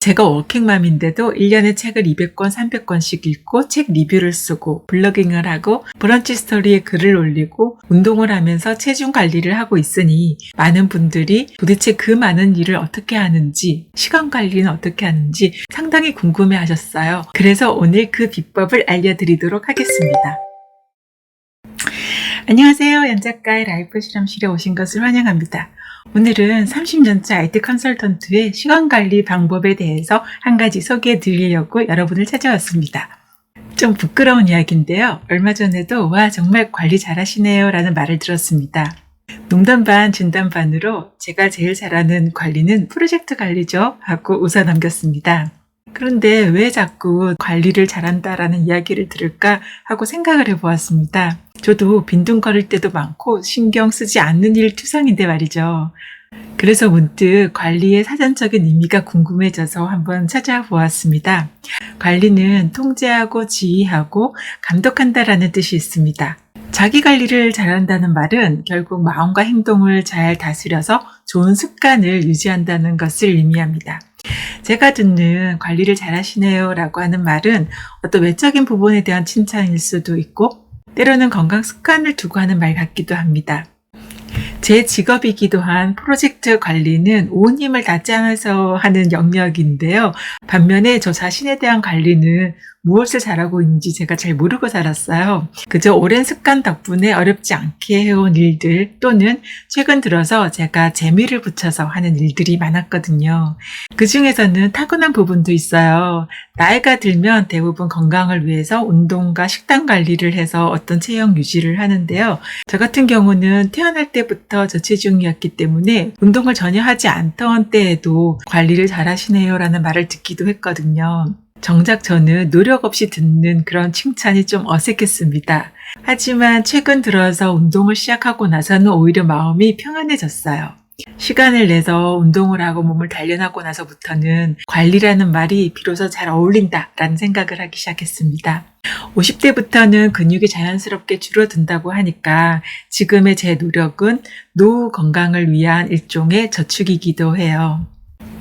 제가 워킹맘인데도 1년에 책을 200권, 300권씩 읽고 책 리뷰를 쓰고 블로깅을 하고 브런치 스토리에 글을 올리고 운동을 하면서 체중 관리를 하고 있으니 많은 분들이 도대체 그 많은 일을 어떻게 하는지, 시간 관리는 어떻게 하는지 상당히 궁금해 하셨어요. 그래서 오늘 그 비법을 알려드리도록 하겠습니다. 안녕하세요. 연작가의 라이프 실험실에 오신 것을 환영합니다. 오늘은 30년차 IT 컨설턴트의 시간관리 방법에 대해서 한 가지 소개해 드리려고 여러분을 찾아왔습니다. 좀 부끄러운 이야기인데요. 얼마 전에도 와 정말 관리 잘하시네요 라는 말을 들었습니다. 농담 반 진담 반으로 제가 제일 잘하는 관리는 프로젝트 관리죠 하고 웃어 넘겼습니다. 그런데 왜 자꾸 관리를 잘한다라는 이야기를 들을까 하고 생각을 해보았습니다. 저도 빈둥거릴 때도 많고 신경 쓰지 않는 일 투성인데 말이죠. 그래서 문득 관리의 사전적인 의미가 궁금해져서 한번 찾아보았습니다. 관리는 통제하고 지휘하고 감독한다라는 뜻이 있습니다. 자기 관리를 잘한다는 말은 결국 마음과 행동을 잘 다스려서 좋은 습관을 유지한다는 것을 의미합니다. 제가 듣는 관리를 잘하시네요 라고 하는 말은 어떤 외적인 부분에 대한 칭찬일 수도 있고 때로는 건강 습관을 두고 하는 말 같기도 합니다. 제 직업이기도 한 프로젝트 관리는 온 힘을 다하지 않아서 하는 영역인데요. 반면에 저 자신에 대한 관리는 무엇을 잘하고 있는지 제가 잘 모르고 살았어요. 그저 오랜 습관 덕분에 어렵지 않게 해온 일들 또는 최근 들어서 제가 재미를 붙여서 하는 일들이 많았거든요. 그 중에서는 타고난 부분도 있어요. 나이가 들면 대부분 건강을 위해서 운동과 식단 관리를 해서 어떤 체형 유지를 하는데요. 저 같은 경우는 태어날 때부터 저체중이었기 때문에 운동을 전혀 하지 않던 때에도 관리를 잘 하시네요 라는 말을 듣기도 했거든요. 정작 저는 노력 없이 듣는 그런 칭찬이 좀 어색했습니다. 하지만 최근 들어서 운동을 시작하고 나서는 오히려 마음이 평안해졌어요. 시간을 내서 운동을 하고 몸을 단련하고 나서부터는 관리라는 말이 비로소 잘 어울린다라는 생각을 하기 시작했습니다. 50대부터는 근육이 자연스럽게 줄어든다고 하니까 지금의 제 노력은 노후 건강을 위한 일종의 저축이기도 해요.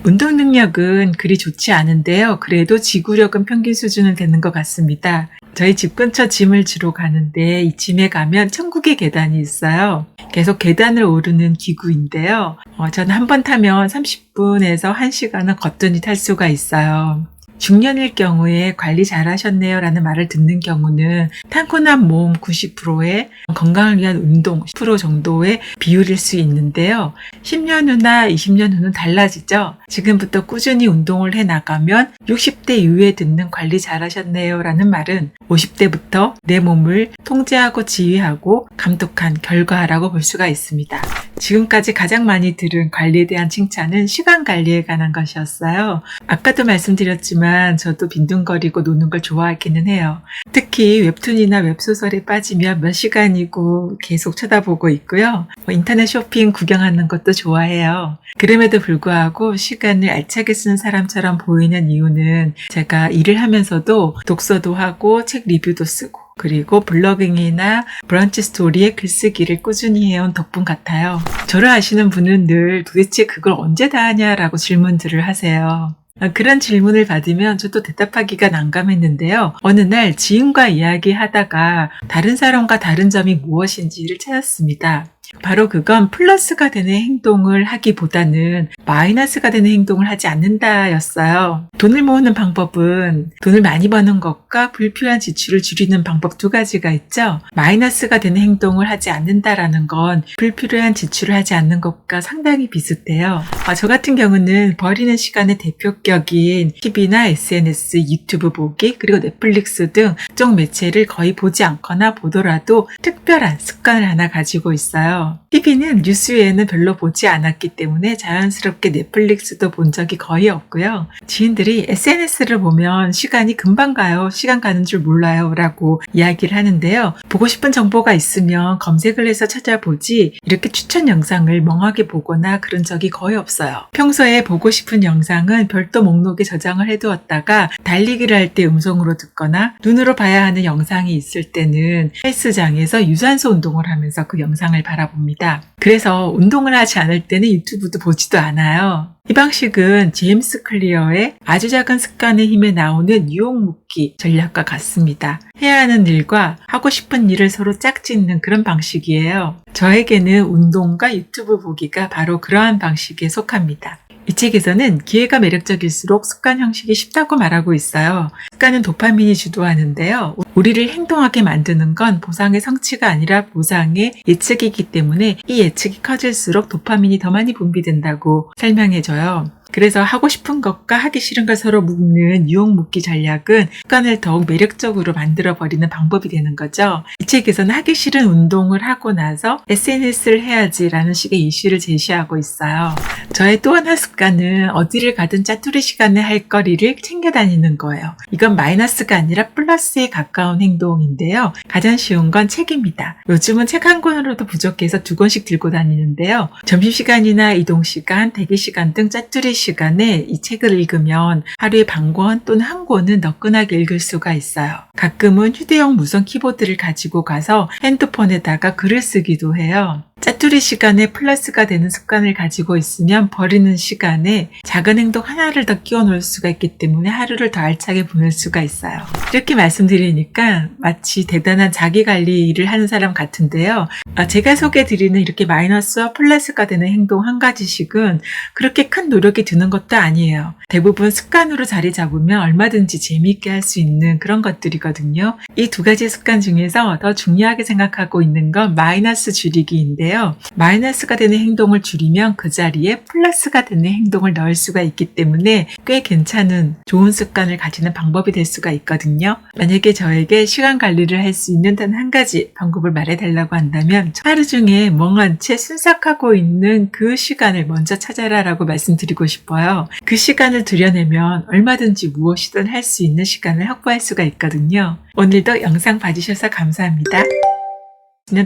운동 능력은 그리 좋지 않은데요. 그래도 지구력은 평균 수준은 되는 것 같습니다. 저희 집 근처 짐을 지러 가는데 이 짐에 가면 천국의 계단이 있어요. 계속 계단을 오르는 기구인데요. 저는 한 번 타면 30분에서 1시간은 거뜬히 탈 수가 있어요. 중년일 경우에 관리 잘하셨네요 라는 말을 듣는 경우는 타고난 몸 90%에 건강을 위한 운동 10% 정도의 비율일 수 있는데요. 10년 후나 20년 후는 달라지죠. 지금부터 꾸준히 운동을 해나가면 60대 이후에 듣는 관리 잘하셨네요 라는 말은 50대부터 내 몸을 통제하고 지휘하고 감독한 결과라고 볼 수가 있습니다. 지금까지 가장 많이 들은 관리에 대한 칭찬은 시간 관리에 관한 것이었어요. 아까도 말씀드렸지만 저도 빈둥거리고 노는 걸 좋아하기는 해요. 특히 웹툰이나 웹소설에 빠지면 몇 시간이고 계속 쳐다보고 있고요. 인터넷 쇼핑 구경하는 것도 좋아해요. 그럼에도 불구하고 시간을 알차게 쓰는 사람처럼 보이는 이유는 제가 일을 하면서도 독서도 하고 책 리뷰도 쓰고 그리고 블로깅이나 브런치 스토리에 글쓰기를 꾸준히 해온 덕분 같아요. 저를 아시는 분은 늘 도대체 그걸 언제 다 하냐라고 질문들을 하세요. 그런 질문을 받으면 저도 대답하기가 난감했는데요. 어느 날 지인과 이야기하다가 다른 사람과 다른 점이 무엇인지를 찾았습니다. 바로 그건 플러스가 되는 행동을 하기보다는 마이너스가 되는 행동을 하지 않는다였어요. 돈을 모으는 방법은 돈을 많이 버는 것과 불필요한 지출을 줄이는 방법 두 가지가 있죠. 마이너스가 되는 행동을 하지 않는다라는 건 불필요한 지출을 하지 않는 것과 상당히 비슷해요. 저 같은 경우는 버리는 시간의 대표격인 TV나 SNS, 유튜브 보기, 그리고 넷플릭스 등 특정 매체를 거의 보지 않거나 보더라도 특별한 습관을 하나 가지고 있어요. TV는 뉴스 외에는 별로 보지 않았기 때문에 자연스럽게 넷플릭스도 본 적이 거의 없고요. 지인들이 SNS를 보면 시간이 금방 가요. 시간 가는 줄 몰라요. 라고 이야기를 하는데요. 보고 싶은 정보가 있으면 검색을 해서 찾아보지 이렇게 추천 영상을 멍하게 보거나 그런 적이 거의 없어요. 평소에 보고 싶은 영상은 별도 목록에 저장을 해두었다가 달리기를 할 때 음성으로 듣거나 눈으로 봐야 하는 영상이 있을 때는 헬스장에서 유산소 운동을 하면서 그 영상을 바라보고 알아봅니다. 그래서 운동을 하지 않을 때는 유튜브도 보지도 않아요. 이 방식은 제임스 클리어의 아주 작은 습관의 힘에 나오는 유혹 묶기 전략과 같습니다. 해야 하는 일과 하고 싶은 일을 서로 짝짓는 그런 방식이에요. 저에게는 운동과 유튜브 보기가 바로 그러한 방식에 속합니다. 이 책에서는 기회가 매력적일수록 습관 형식이 쉽다고 말하고 있어요. 습관은 도파민이 주도하는데요. 우리를 행동하게 만드는 건 보상의 성취가 아니라 보상의 예측이기 때문에 이 예측이 커질수록 도파민이 더 많이 분비된다고 설명해줘요. 그래서 하고 싶은 것과 하기 싫은 걸 서로 묶는 유혹 묶기 전략은 습관을 더욱 매력적으로 만들어버리는 방법이 되는 거죠. 이 책에서는 하기 싫은 운동을 하고 나서 SNS를 해야지라는 식의 이슈를 제시하고 있어요. 저의 또 하나 습관은 어디를 가든 짜투리 시간에 할 거리를 챙겨 다니는 거예요. 이건 마이너스가 아니라 플러스에 가까운 행동인데요. 가장 쉬운 건 책입니다. 요즘은 책 한 권으로도 부족해서 2권씩 들고 다니는데요. 점심시간이나 이동시간, 대기시간 등 짜투리 시간에 이 책을 읽으면 하루에 반 권 또는 한 권은 너끈하게 읽을 수가 있어요. 가끔은 휴대용 무선 키보드를 가지고 가서 핸드폰에다가 글을 쓰기도 해요. 짜투리 시간에 플러스가 되는 습관을 가지고 있으면 버리는 시간에 작은 행동 하나를 더 끼워 넣을 수가 있기 때문에 하루를 더 알차게 보낼 수가 있어요. 이렇게 말씀드리니까 마치 대단한 자기관리 일을 하는 사람 같은데요. 제가 소개해드리는 이렇게 마이너스와 플러스가 되는 행동 한 가지씩은 그렇게 큰 노력이 드는 것도 아니에요. 대부분 습관으로 자리 잡으면 얼마든지 재미있게 할 수 있는 그런 것들이거든요. 이 2가지 습관 중에서 더 중요하게 생각하고 있는 건 마이너스 줄이기인데요. 마이너스가 되는 행동을 줄이면 그 자리에 플러스가 되는 행동을 넣을 수가 있기 때문에 꽤 괜찮은 좋은 습관을 가지는 방법이 될 수가 있거든요. 만약에 저에게 시간 관리를 할 수 있는 단 한 가지 방법을 말해달라고 한다면 하루 중에 멍한 채 순삭하고 있는 그 시간을 먼저 찾아라라고 말씀드리고 싶어요. 그 시간을 들여내면 얼마든지 무엇이든 할 수 있는 시간을 확보할 수가 있거든요. 오늘도 영상 봐주셔서 감사합니다.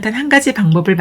단 한 가지 방법을